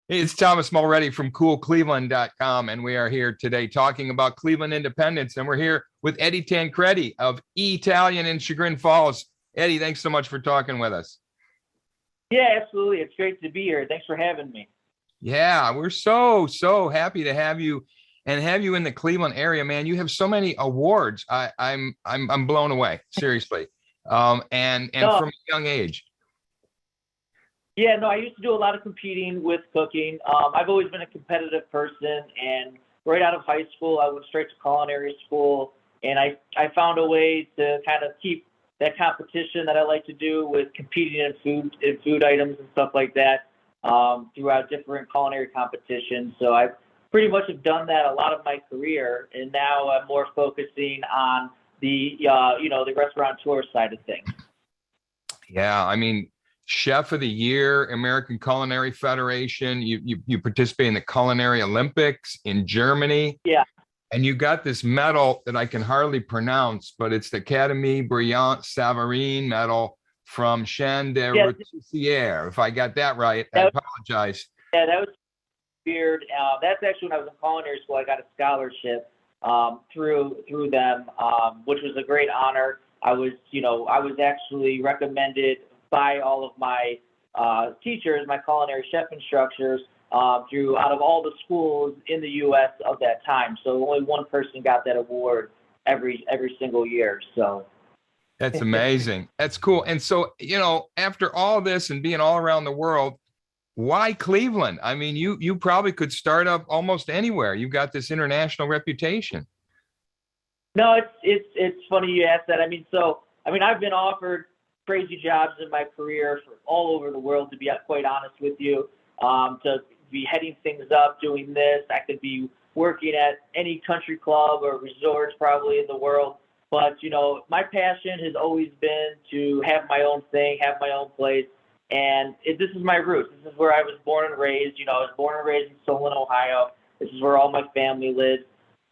It's Thomas Mulready from CoolCleveland.com, and we are here today talking about Cleveland independence. And we're here with Eddie Tancredi of ETalian in Chagrin Falls. Eddie, thanks so much for talking with us. Yeah, absolutely. It's great to be here. Thanks for having me. Yeah, we're so happy to have you and have you in the Cleveland area, man. You have so many awards. I'm blown away, seriously. And No, from a young age. yeah, no, I used to do a lot of competing with cooking. I've always been a competitive person, and right out of high school, I went straight to culinary school, and I found a way to kind of keep that competition that I like to do with competing in food items and stuff like that throughout different culinary competitions. So I pretty much have done that a lot of my career, and now I'm more focusing on the restaurateur side of things. Yeah, I mean, Chef of the Year, American Culinary Federation. You participate in the Culinary Olympics in Germany, Yeah. and you got this medal that I can hardly pronounce, but it's the Académie Brillant Savarin medal from Champ de Yeah, Rôtissier. If I got that right, I that, apologize. yeah, that was weird. That's actually when I was in culinary school. I got a scholarship through them, which was a great honor. I was actually recommended by all of my teachers, my culinary chef instructors, through out of all the schools in the U.S. of that time. So only one person got that award every single year. So That's amazing. That's cool. And so, after all this and being all around the world, why Cleveland? I mean, you probably could start up almost anywhere. You've got this international reputation. no, it's funny you asked that. I mean, I've been offered crazy jobs in my career for all over the world. To be quite honest with you, to be heading things up, doing this, I could be working at any country club or resorts probably in the world. But my passion has always been to have my own thing, have my own place, and this is my roots. This is where I was born and raised. I was born and raised in Solon, Ohio. This is where all my family lives.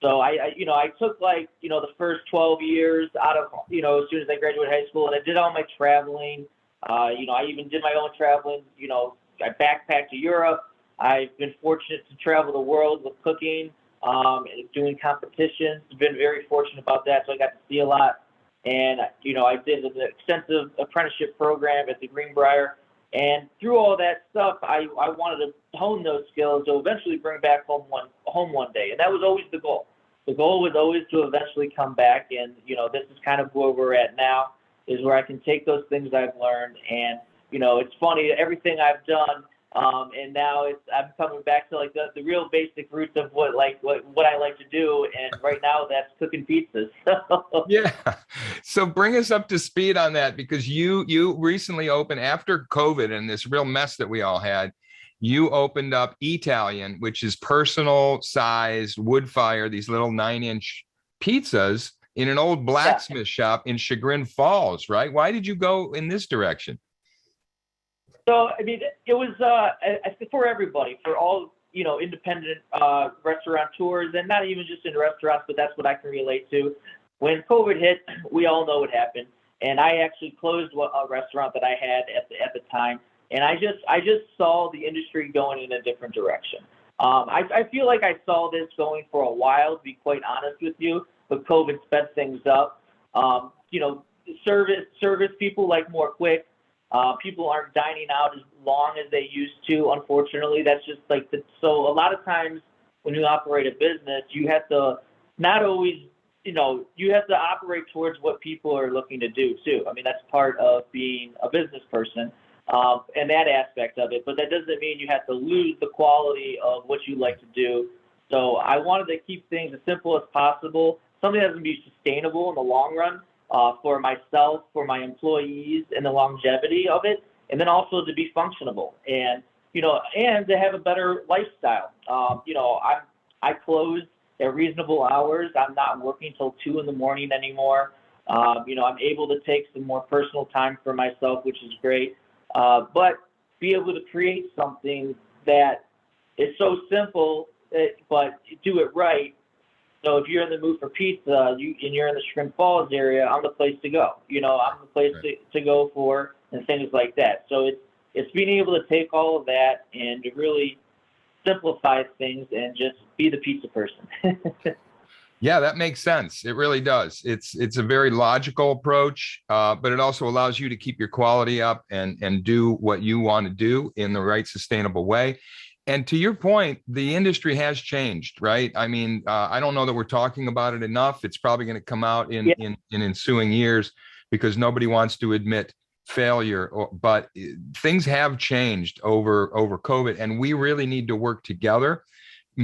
So I took the first 12 years out of, as soon as I graduated high school, and I did all my traveling. I even did my own traveling. I backpacked to Europe. I've been fortunate to travel the world with cooking, and doing competitions. Been very fortunate about that. So I got to see a lot. And, I did an extensive apprenticeship program at the Greenbrier. And through all that stuff, I wanted to hone those skills to eventually bring back home one day. And that was always the goal. The goal was always to eventually come back. And, this is kind of where we're at now, is where I can take those things I've learned. And, it's funny, everything I've done, and now I'm coming back to the real basic roots of what I like to do. And right now that's cooking pizzas. Yeah. So bring us up to speed on that, because you recently opened after COVID and this real mess that we all had. You opened up ETalian, which is personal sized wood fire, these little 9-inch pizzas in an old Yeah. blacksmith shop in Chagrin Falls, right? Why did you go in this direction? So, I mean, it was I think for everybody, for all, independent restaurateurs, and not even just in restaurants, but that's what I can relate to. When COVID hit, we all know what happened, and I actually closed a restaurant that I had at the time, and I just saw the industry going in a different direction. I feel like I saw this going for a while, to be quite honest with you, but COVID sped things up. You know, service people like more quick. People aren't dining out as long as they used to. Unfortunately, that's just so a lot of times when you operate a business, you have to not always, you have to operate towards what people are looking to do too. I mean, that's part of being a business person, and that aspect of it. But that doesn't mean you have to lose the quality of what you like to do. So I wanted to keep things as simple as possible, something that's going to be sustainable in the long run, for myself, for my employees, and the longevity of it, and then also to be functionable and and to have a better lifestyle. I close at reasonable hours. I'm not working till 2 in the morning anymore. I'm able to take some more personal time for myself, which is great. But be able to create something that is so simple, but do it right. So if you're in the mood for pizza, and you're in the Chagrin Falls area, I'm the place to go. I'm the place Right. to go for, and things like that. So it's being able to take all of that and to really simplify things and just be the pizza person. Yeah, that makes sense. It really does. It's a very logical approach, but it also allows you to keep your quality up and do what you want to do in the right sustainable way. And to your point, the industry has changed, right? I mean, I don't know that we're talking about it enough. It's probably going to come out in ensuing years because nobody wants to admit failure. But things have changed over COVID, and we really need to work together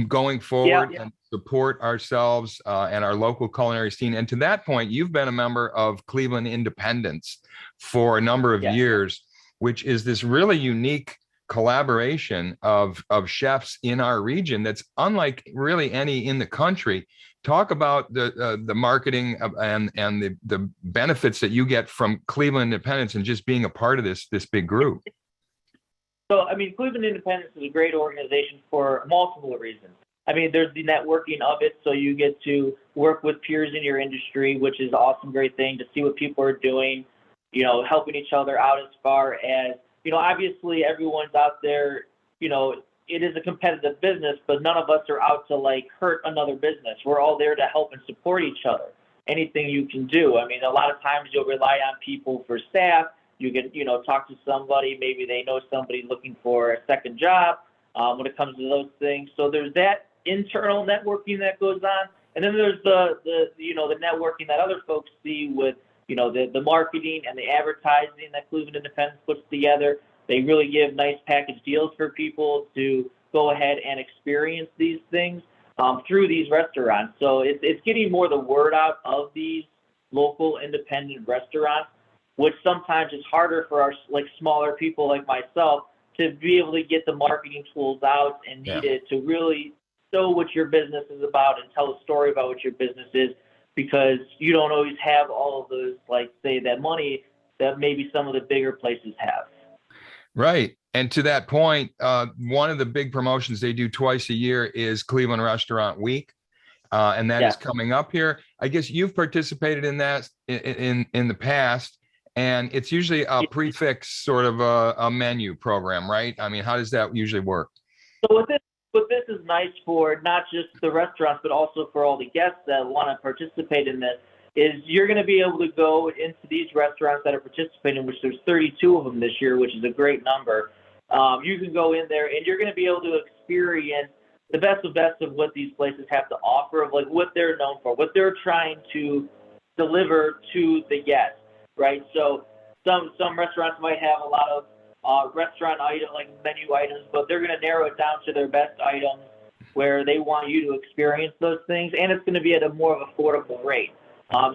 going forward and support ourselves and our local culinary scene. And to that point, you've been a member of Cleveland Independence for a number of years, which is this really unique collaboration of chefs in our region that's unlike really any in the country. Talk about the marketing and the benefits that you get from Cleveland Independence and just being a part of this big group. So, I mean, Cleveland Independence is a great organization for multiple reasons. I mean, there's the networking of it, so you get to work with peers in your industry, which is an awesome, great thing to see what people are doing, you know, helping each other out as far as, you know, obviously everyone's out there, you know, it is a competitive business, but none of us are out to, like, hurt another business. We're all there to help and support each other. Anything you can do. I mean, a lot of times you'll rely on people for staff. You can, you know, talk to somebody. Maybe they know somebody looking for a second job when it comes to those things. So there's that internal networking that goes on. And then there's the you know, the networking that other folks see with, you know, the marketing and the advertising that Cleveland Independence puts together. They really give nice package deals for people to go ahead and experience these things through these restaurants. So it's getting more the word out of these local independent restaurants, which sometimes is harder for our, like, smaller people like myself to be able to get the marketing tools out and needed to really show what your business is about and tell a story about what your business is, because you don't always have all of those, like, say, that money that maybe some of the bigger places have. Right. And to that point, one of the big promotions they do twice a year is Cleveland Restaurant Week. And that is coming up here. I guess you've participated in that in the past, and it's usually a prefix sort of a menu program, right? I mean, how does that usually work? So what this is nice for not just the restaurants, but also for all the guests that want to participate in this, is you're going to be able to go into these restaurants that are participating, which there's 32 of them this year, which is a great number. You can go in there and you're going to be able to experience the best of what these places have to offer, of, like, what they're known for, what they're trying to deliver to the guests, right? So some restaurants might have a lot of restaurant item, like menu items, but they're going to narrow it down to their best items where they want you to experience those things, and it's going to be at a more of affordable rate,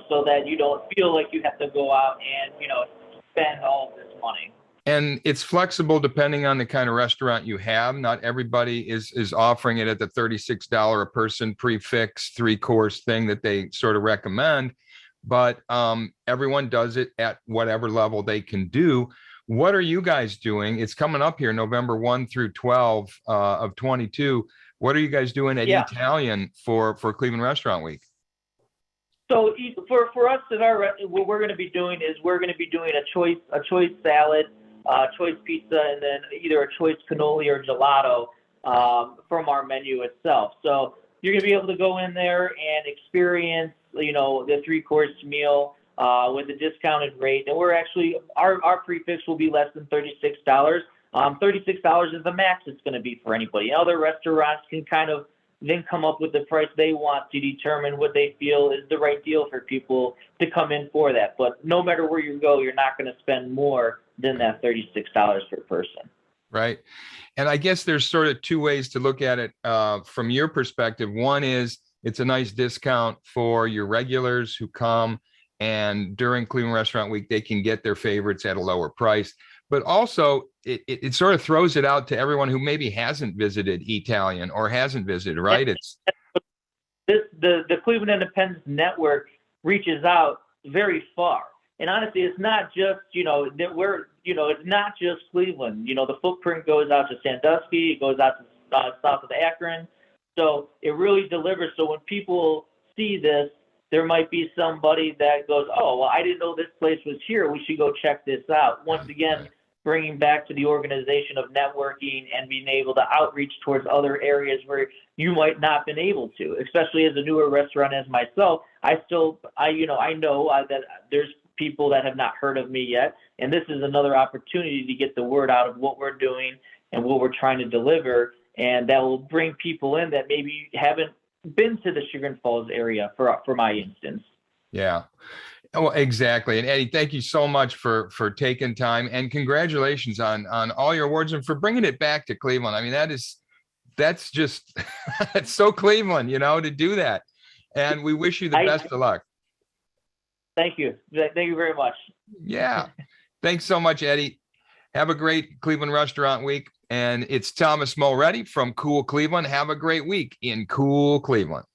so that you don't feel like you have to go out and, you know, spend all of this money. And it's flexible depending on the kind of restaurant you have. Not everybody is offering it at the $36 a person prefix 3-course thing that they sort of recommend, but everyone does it at whatever level they can do. What are you guys doing? It's coming up here, November 1 through 12 of 22. What are you guys doing at ETalian for Cleveland Restaurant Week? So for us at our, what we're going to be doing is we're going to be doing a choice salad, choice pizza, and then either a choice cannoli or gelato from our menu itself. So you're going to be able to go in there and experience, you know, the 3-course meal with a discounted rate. And we're actually, our prefix will be less than $36. $36 is the max it's going to be for anybody. Other restaurants can kind of then come up with the price they want to determine what they feel is the right deal for people to come in for that. But no matter where you go, you're not going to spend more than that $36 per person. Right. And I guess there's sort of two ways to look at it from your perspective. One is it's a nice discount for your regulars who come, and during Cleveland Restaurant Week, they can get their favorites at a lower price. But also, it sort of throws it out to everyone who maybe hasn't visited ETalian or hasn't visited, right? It's the Cleveland Independence Network reaches out very far. And honestly, it's not just, you know, that we're, you know, it's not just Cleveland. You know, the footprint goes out to Sandusky, it goes out to south of Akron. So it really delivers. So when people see this, there might be somebody that goes, oh, well, I didn't know this place was here. We should go check this out. Once again, bringing back to the organization of networking and being able to outreach towards other areas where you might not been able to, especially as a newer restaurant as myself. I know that there's people that have not heard of me yet, and this is another opportunity to get the word out of what we're doing and what we're trying to deliver, and that will bring people in that maybe haven't been to the Chagrin Falls area, for my instance. Yeah. Oh, exactly. And Eddie, thank you so much for taking time, and congratulations on all your awards and for bringing it back to Cleveland. I mean, that's just it's so Cleveland, to do that. And we wish you the best of luck. Thank you. Thank you very much. Yeah. Thanks so much, Eddie. Have a great Cleveland Restaurant Week. And it's Thomas Mulready from Cool Cleveland. Have a great week in Cool Cleveland.